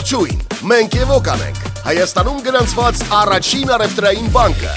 Ողջույն, մենք Էվոկան ենք, Հայաստանում գրանցված առաջին առևտրային բանկը։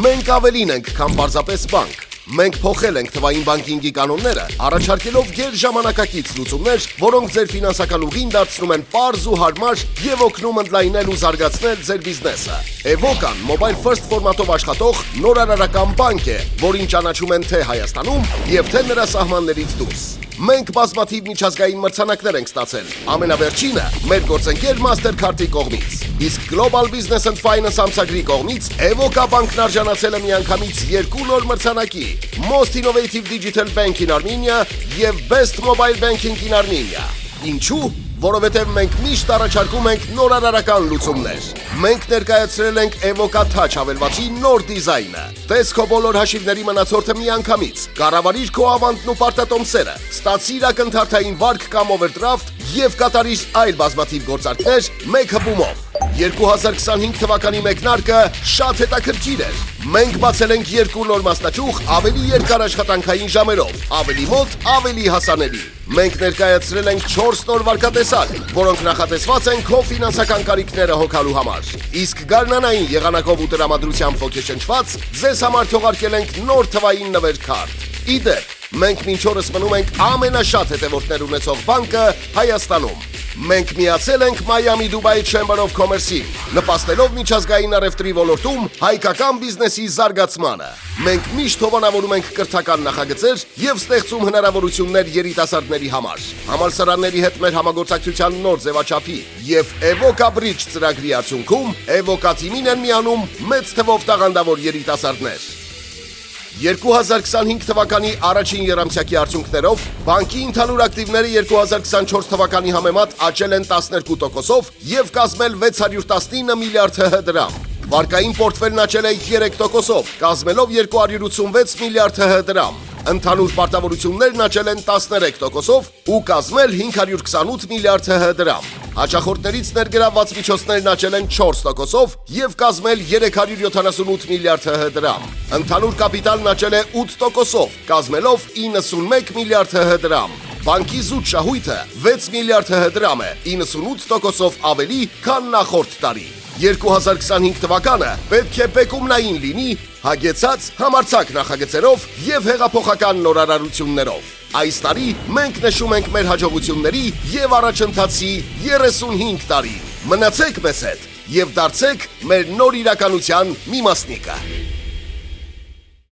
Մենք ավելին ենք, քան պարզապես բանկ։ Մենք փոխել ենք թվային բանկինգի կանոնները, առաջարկելով գերժամանակակից լուծումներ, որոնք ձեր ֆինանսական ուղին դարձնում են պարզ ու հարմար եւ օգնում ընդլայնել ու զարգացնել ձեր բիզնեսը։ Էվոկան Mobile First ֆորմատով աշխատող նորարարական բանկ է, որին ճանաչում են թե Հայաստանում եւ թե նրա սահմաններից դուրս։ Մենք բազմաթիվ միջազգային մրցանակներ ենք ստացել։ Ամենավերջինը մեր գործընկեր Mastercard-ի կողմից։ Իսկ Global Business and Finance ամսագրի կողմից Էվոկա բանկն արժանացել է միանգամից 2 նոր մրցանակի՝ Most Innovative Digital Bank in Armenia եւ Best Mobile Banking in Armenia։ Ինչու՞։ Որովհետև մենք միշտ առաջարկում ենք նորարարական լուծումներ։ Մենք ներկայացրել ենք Էվոկա Touch հավելվածի նոր դիզայնը։ Տես քո բոլոր հաշիվների մնացորդը միանգամից, կառավարիր քո ավանդն ու պարտատոմսերը, ստացիր ակնթարթային վարկ կամ օվերդրաֆտ եւ կատարիր այլ բազմաթիվ գործարքներ մեկ հպումով։ 2025 թվականի մեկնարկը շատ հետաքրքիր էր։ Մենք բացել ենք 2 նոր մասնաճյուղ ավելի երկար աշխատանքային ժամերով, ավելի մոտ, ավելի հասանելի։ Մենք ներկայացրել ենք 4 նոր վարկատեսակ, որոնք նախատեսված են քո ֆինանսական կարիքները հոգալու համար։ Իսկ գարնանային եղանակով ու տրամադրությամբ ոգեշնչված ձեզ համար թողարկել ենք նոր թվային նվեր-քարտ։ Իդեպ, մենք մինչ օրս մնում ենք ամենաշատ հետևորդներ ունեցող բանկը Հայաստանում։ Մենք միացել ենք Miami-Dubai Chamber of Commerce-ին, նպաստելով միջազգային առևտրի ոլորտում հայկական բիզնեսի զարգացմանը։ Մենք միշտ հովանավորում ենք կրթական նախագծեր եւ ստեղծում հնարավորություններ երիտասարդների համար։ Համալսարանների հետ մեր համագործակցության նոր ձևաչափի եւ Էվոկա Bridge ծրագրի արդյունքում Էվոկա թիմին են միանում մեծ թվով տաղանդավոր երիտասարդներ։ 2025 թվականի առաջին եռամսյակի արդյունքներով բանկի ընդհանուր ակտիվները 2024 թվականի համեմատ աճել են 12%-ով եւ կազմել 619 միլիարդ ՀՀ դրամ։ Վարկային պորտֆելն աճել է 3%-ով, կազմելով 286 միլիարդ ՀՀ դրամ։ Ընդհանուր պարտավորություններն աճել են 13%-ով ու կազմել 528 միլիարդ ՀՀ դրամ։ Հաճախորդներից ներգրավված միջոցներն աճել են 4%-ով եւ կազմել 378 միլիարդ ՀՀ դրամ։ Ընդհանուր կապիտալն աճել է 8%-ով, կազմելով 91 միլիարդ ՀՀ դրամ։ Բանկի զուտ շահույթը 6 միլիարդ ՀՀ դրամ է, 98%-ով ավելի, քան նախորդ տարի։ 2025 թվականը պետք է բեկումնային լինի հագեցած համարձակ նախագծերով եւ հեղափոխական նորարարություններով։ Այս տարի մենք նշում ենք մեր հաջողությունների եւ առաջընթացի 35 տարի։ Մնացեք մեզ հետ եւ դարձեք մեր նոր իրականության մի մասնիկը։